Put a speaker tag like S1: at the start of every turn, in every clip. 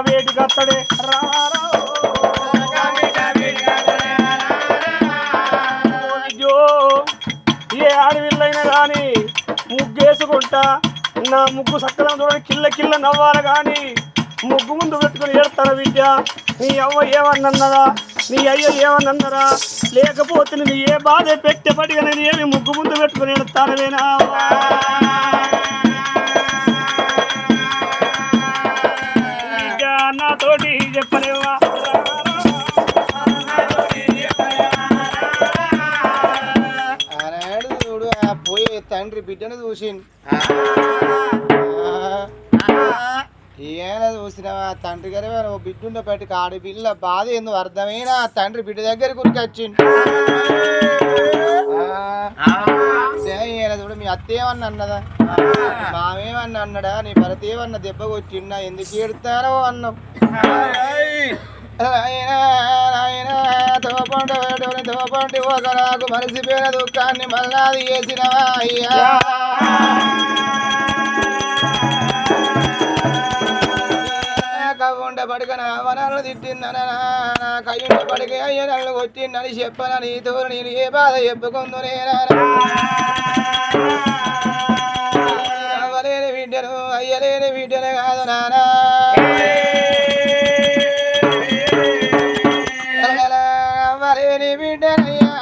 S1: వేటి కత్తడే ఏ ఆడవిల్లైనా కానీ ముగ్గేసుకుంటా నా ముగ్గు సక్కలం చూడని కిల్ల కిల్ల నవ్వాలి కానీ ముగ్గు ముందు పెట్టుకుని ఏడతాను విద్య నీ అవ్వ ఏమన్నదా నీ అయ్య ఏమన్నరా లేకపోతే నేను ఏ బాధ పెట్టబడిగా నేను ఏమి ముగ్గు ముందు పెట్టుకుని ఏడతానవేనా నాతోటి చెప్పలేవా
S2: ఆనాడు చూడు ఆ పోయే తండ్రి బిడ్డను చూసిండు ఏమైనా చూసినావా తండ్రి గారి బిడ్డ ఉండేపటికి ఆడపిల్ల బాధ ఎందుకు అర్థమైన తండ్రి బిడ్డ దగ్గర గురికొచ్చిండు చూడు మీ అత్త ఏమన్నా అన్నదా మామేమన్నా అన్నాడా నీ భరత ఏమన్నా దెబ్బ కొట్టిండా ఎందుకు ఏడుతారో అన్నావు తోపండి ఒక నాకు మనిషిపోయిన దుఃఖాన్ని మళ్ళాది చేసినవా అయ్యా కవ్వుండ పడక నా వనాలను తిట్టిందనా నా కయ్యుండ పడక అయ్య నన్ను కొట్టిందని చెప్పన నీతో నేను ఏ బాధ చెప్పుకుందు అవ్వలేని బిడ్డను అయ్యలేని బిడ్డను కాదు నానా అవ్వలేని బిడ్డనయ్యా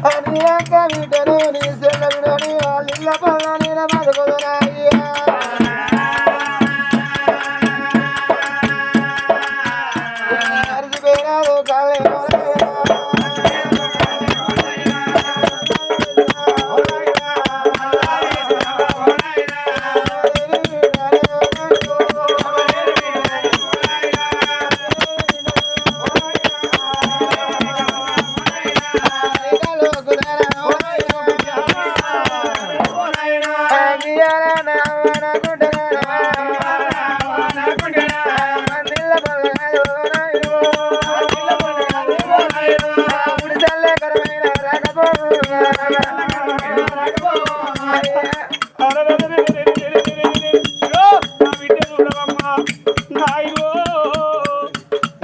S2: నీక బిడ్డను నీ సెల్ల విడని వాళ్ళ పల్ల నేను బతుకుతున్నాయ్యా అరిచిపోయినాడు కాలే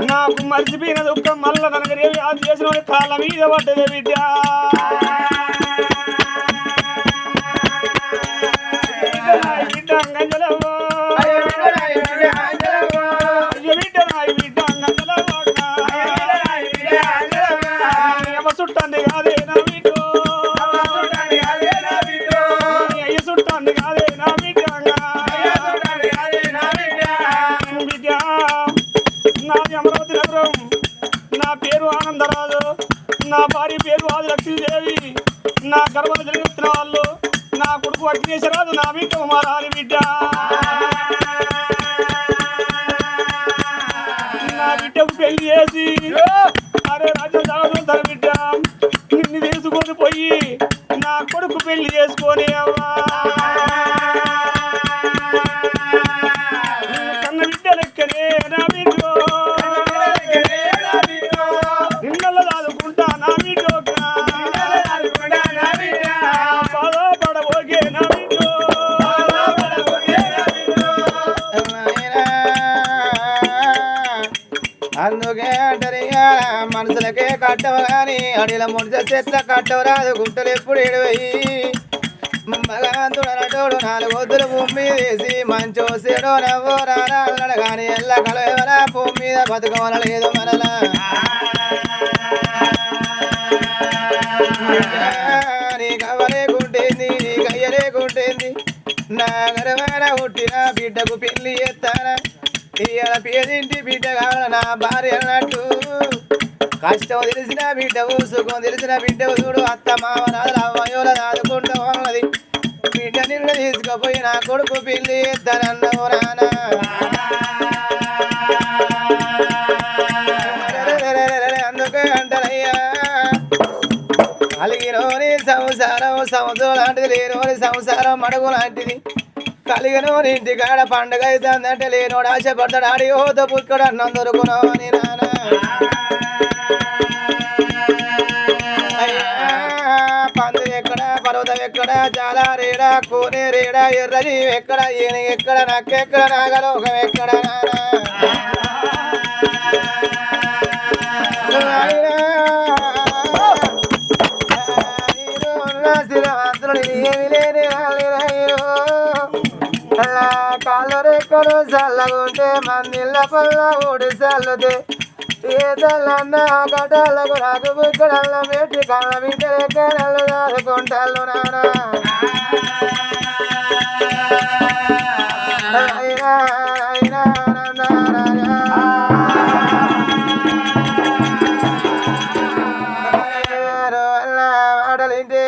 S1: నాకు మర్చిపోయిన దుఃఖం మళ్ళా ననగరేవి అది చేసిన కాళ్ళ మీద పడ్డదే బిడ్డ బిడ్డ అంగంజలవ్వ బిడ్డ నాయి బిడ్డ అంగంజలవ్వ చుట్టాన్ని కాదే నా బిడ్డ అయ్య చుట్టాన్ని కాదే నా బిడ్డ బిడ్డ నాది అమరావతి నగరం నా పేరు ఆనందరాజు నా భార్య పేరు ఆదిలక్ష్మీదేవి నా గర్భం జరిగిన వాళ్ళు నా కొడుకు అగ్నేశ్వరాజు నా బిడ్డ కుమారాలి బిడ్డ నా బిడ్డకు పెళ్లి చేసి అరే రాజ్యం సాగుతుంటారు బిడ్డ నిన్ను తీసుకొని పోయి నా కొడుకు పెళ్లి చేసుకొని అవ్వా కన్న బిడ్డ లెక్కనే నా బిడ్డ నిన్నల దాదుకుంటా నా బిడ్డ బాధపడబోగే నా బిడ్డ
S2: అందుకే అంటారు మనుషులకే కట్టవు కానీ అడిల ముడిచ చెట్ల కట్టవు రాదు గుంటలు ఎప్పుడు ఎడవయి భగవంతుడు నటోడు 4 వద్దులు భూమి వేసి మంచో సెడో నవ్వో రాడు కానీ ఎల్ల కలవరా భూమి మీద బతుకమనలేదు మనలా నీ కవ్వలేకుంటేంది నీ కయ్యలేకుంటేంది నా గర్వాన పుట్టిన బిడ్డకు పెళ్లి చేస్తానా ఇయ్యాల పేదింటి బిడ్డ కావాల నా భార్య అన్నట్టు కష్టం తెలిసిన బిడ్డవు సుఖం తెలిసిన బిడ్డవు చూడు అత్త మామనాలు అమ్మయోల ఆదుకుంటూ ఉన్నది బిడ్డ నిన్ను తీసుకుపోయి నా కొడుకు పెళ్లి చేస్తానన్నావు నానా అందుకే అంటారయ్యా కలిగినోని సంసారం సముద్రం లాంటిది లేనోని సంసారం మడుగు లాంటిది కలిగినోని ఇంటికాడ పండుగ అవుతుందంటే లేనోడు ఆశపడతాడు ఆడి ఓత పుక్కడు అన్నం దొరుకునో అని నానా పంది ఎక్కడ పర్వతం ఎక్కడ చాలా రేడా కోనే రేడా ఎర్రజీ ఎక్కడ ఈయన ఎక్కడ నక్కెక్కడ నాగలోకం ఎక్కడ నానా శ్రీమంతులు ఏమి లేని కాళ్ళు రెక్కలు చల్లగుంటే మందిళ్ళ పల్ల ఊడి చల్లుతే ఏ తల్లన్న కటాలకు నాకు బుక్కడల్ల పెట్టి కళ్ళ బిడ్డ రెక్కలు దాదుకుంటాళ్ళు నానా అయినా అయినా ఆడలింటే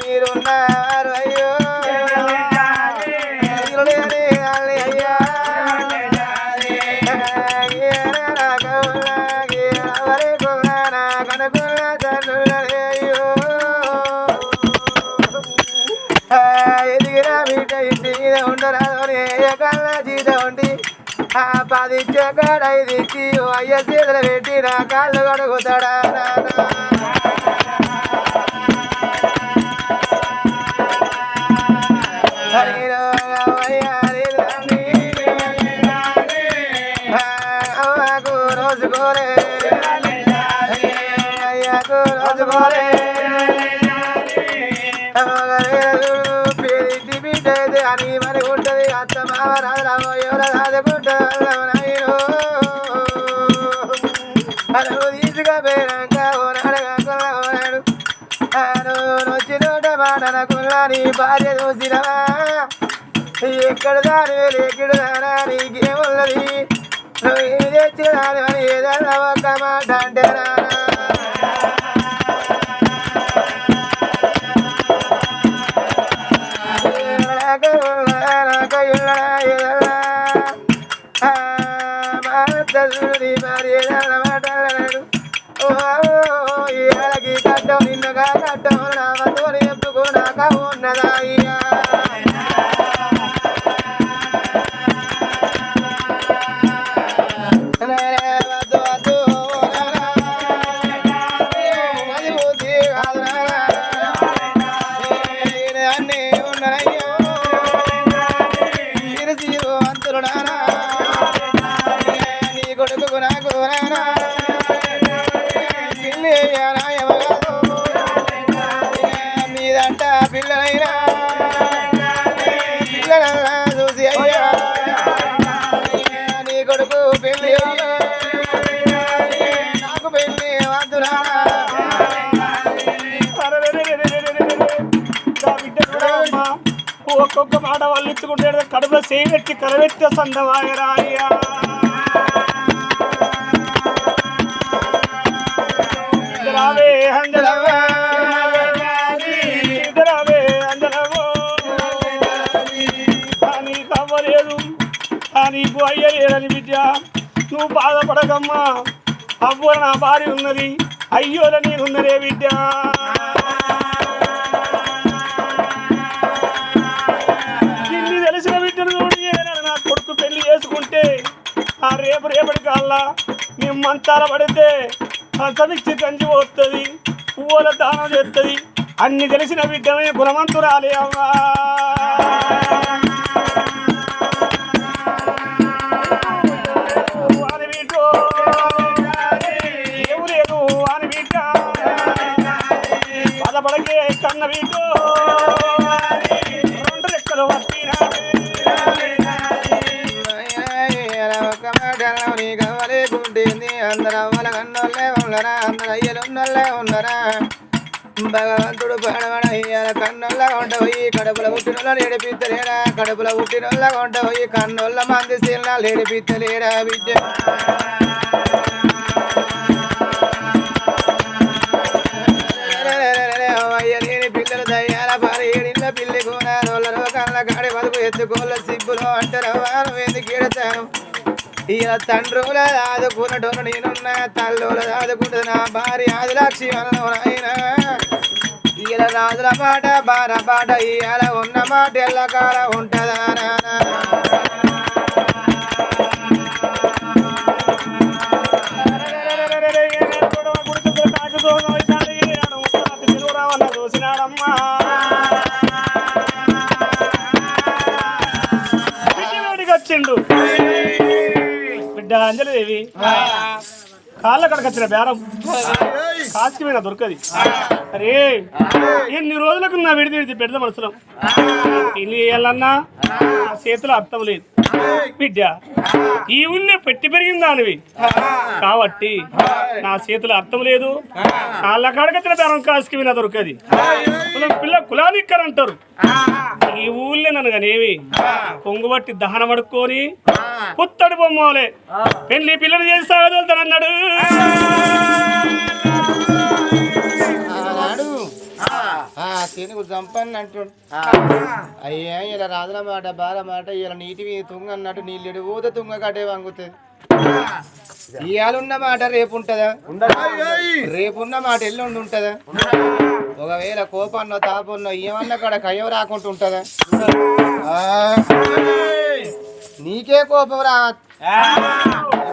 S2: మీరున్నారు అయ్యో ఎదిగిన బిడ్డ ఇంటి మీద ఉండరాదు కళ్ళ జీత ఉండి 10 చెక్కడ 5 ఇచ్చి అయ్య చేతులు పెట్టి నా కాళ్ళు కడుగుతాడా అవ్వకూర మామ రాజరామో ఎవరు రాజకుంటారు నాయనో అను తీసుకపోయినాక ఓనాడు వచ్చినోట మాటనకున్నా నీ భార్య చూసినవా ఎక్కడ దాని ఎక్కడ దానా నీకేమున్నది నువ్వు ఏం తెచ్చినాని అని ఏదన్నా ఒక మాట అంటే మాట్లాడాడు కట్టం నిన్నగా కట్టం నామతో చెప్పుకున్నాక ఉన్నదా మీదంట పిల్లలైనా పిల్లలన్నా చూసి అయ్యా నీ కొడుకు పెళ్ళి నాకు పెళ్ళి వద్దురా
S1: ఒక్కొక్క మాట వాళ్ళు ఇచ్చుకుంటే కడుపులో చేయబెట్టి కలబెట్టి సందమాయరా అయ్యా రావే అంజలవా రావే అంజలవో నీకు అవ్వలేదు నీకు అయ్యలేదని బిడ్డ నువ్వు బాధపడకమ్మా అవ్వ నా భార్య ఉన్నది అయ్యోల నేనున్నదే బిడ్డ ఇన్ని తెలిసిన బిడ్డను నా కొడుకు పెళ్లి చేసుకుంటే ఆ రేపటి కల్లా మేము మంచాల పడితే సమిక్షి కంచి పోతుంది పువ్వుల దానం చేస్తుంది అన్ని తెలిసిన బిడ్డమే గుణవంతురాలే అమ్మా అని బిడ్డ ఎవరేను అని బిడ్డ బాధపడకే కన్న బిడ్డ రెండు రెక్కలు వట్టినా
S2: అందరూ అవ్వల కన్నోళ్ళే ఉన్నరా అందరు అయ్యలున్నోళ్ళే ఉన్నరా భగవంతుడు పాడవడ అయ్యాల కన్నోళ్ళ ఉండబోయి కడుపుల పుట్టినోళ్ళ ఏడిపిత్తలేడా కడుపుల పుట్టినోళ్ళ ఉండబోయి కన్నోళ్ళ మంది శీలనాలు ఏడిపిత్తలేడా బిడ్డ అయ్య లేని పిల్లలు దయ్యాల పారి ఏడిళ్ళ పిల్లి కోనారోళ్ళలో కళ్ళ కాడి బతుకు ఎత్తుకోళ్ళ సిబ్బులు అంటారు వారు ఎందుకు ఏడతాను ఇలా తండ్రుల ఆదుకున్నటోను నేనున్నా తల్లుల ఆదుకుంటుంది నా భార్య ఆదిలక్ష్మి అను ఆయన ఇలా రాజుల మాట బార పాట ఇయాల ఉన్న మాట ఎల్లకాల ఉంటుందా
S1: చూసినాడమ్మా వచ్చిండు బిడ్డ అంజలిదేవి కాళ్ళ కడకు వచ్చిన బేరం కాసుకి మీద దొరకది అరే ఎన్ని రోజులకు నా విడిది పెద్ద మనసులో ఇల్లు వేయాలన్నా చేతిలో అర్థం లేదు బిడ్డ ఈ ఊళ్ళో పెట్టి పెరిగిన దానివి కాబట్టి నా చేతిలో అర్థం లేదు కాళ్ళ కడకచ్చిన బేరం కాసుకి మీద దొరకది పిల్ల కులానిక్కర్ అంటారు ఈ ఊళ్ళో నన్ను కానేవి కొంగుబట్టి దహన పడుకొని పుత్తడి బొమ్మలే పెళ్లి పిల్లలు చేసి సాగదలుతానన్నాడు
S2: తెనుగు చంపని అంటు అయ్యా ఇలా రాజుల మాట బాల మాట ఇలా నీటి మీద తుంగ అన్నట్టు నీళ్ళు ఊద తుంగ కట్టే వంగుతుంది ఇయాలున్న మాట రేపు ఉంటదా రేపున్న మాట ఎల్లుండి ఉంటదా ఒకవేళ కోపన్నో తాపన్నో ఏమన్నా కాడ కయ్యం రాకుండా ఉంటదా నీకే కోపం రావచ్చు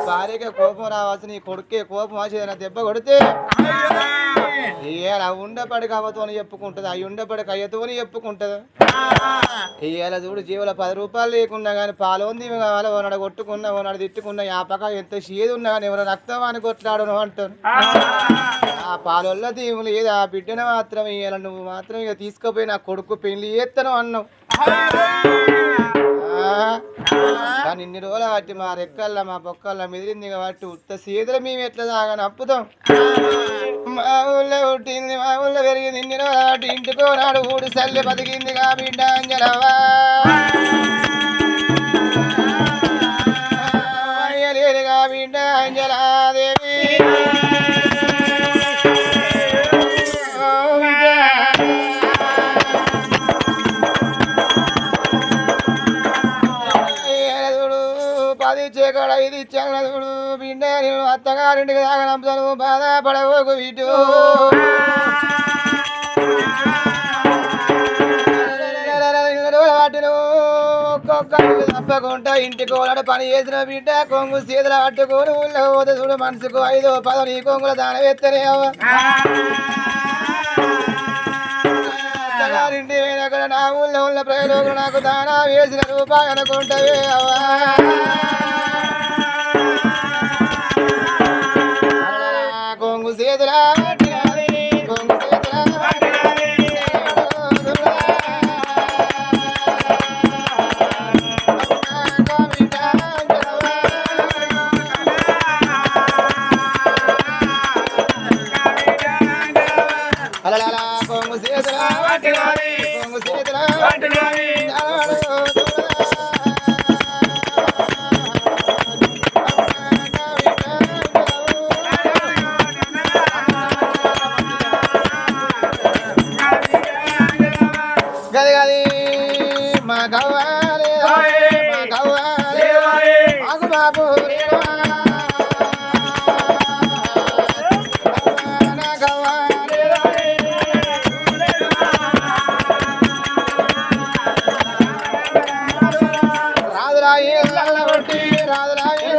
S2: భార్యకే కోపం రావచ్చు నీ కొడుకే కోపం వచ్చి దెబ్బ కొడితే ఇవాళ ఉండపడి కవ్వతోని చెప్పుకుంటుంది అవి ఉండపడి కయ్యతోని చెప్పుకుంటుంది ఇవాళ చూడు జీవుల 10 రూపాయలు లేకున్నా కానీ పాలోంది కావాలి ఓనాడు కొట్టుకున్నా ఓనాడు తిట్టుకున్నా ఆ పక్క ఎంత చేదు ఉన్నా కానీ ఎవరో రక్తం అని కొట్లాడను అంటారు ఆ పాలొల్ల దీవులు ఏది ఆ బిడ్డను మాత్రం ఇవాళ నువ్వు మాత్రం ఇక తీసుకుపోయి నా కొడుకు పెళ్లి చేస్తాను అన్నావు కానీ ఇన్ని రోజులు బట్టి మా రెక్కల్లా మా పొక్కల్లా మెదిరింది కాబట్టి ఉత్త సీతలు మేము ఎట్లా దాగాని అప్పుతాం మా ఊళ్ళో పుట్టింది మా ఊళ్ళో పెరిగింది ఇన్ని రోజులు బట్టి ఇంటికో నాడు ఊడు సల్లి బతికిందిగా బిడ్డ అంజలవా అయ్యలేరుగా బిడ్డ అంజలాదేవి చీకడ ఇది ఇచ్చాడు బిడ్డ నేను అత్తగారింటికి తాగనంపుతాను బాధపడవకు వీటు వాటిను ఒక్కొక్క తప్పకుండా ఇంటికి వాళ్ళ పని చేసిన బిడ్డ కొంగు సీతలు పట్టుకొని ఊళ్ళో పోతే చూడు మనసుకు 5-10 నీ కొంగుల దానం ఎత్తనే అత్తగారింటి అక్కడ నా ఊళ్ళో ఉన్న ప్రజలు నాకు దానా వేసిన రూపాయి అనుకుంటావే అవా కొంగు చేతులా కొంగు అలా కొంగు చేతులా కొంగు చేతులా గది గది మా గవ్వాలి మా గవ్వాలి మాకు బాబు రాదురాయి కొట్టి రాదురాయి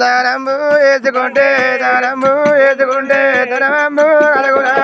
S2: దానంబు వేసుకుంటే ధనము అడుగురా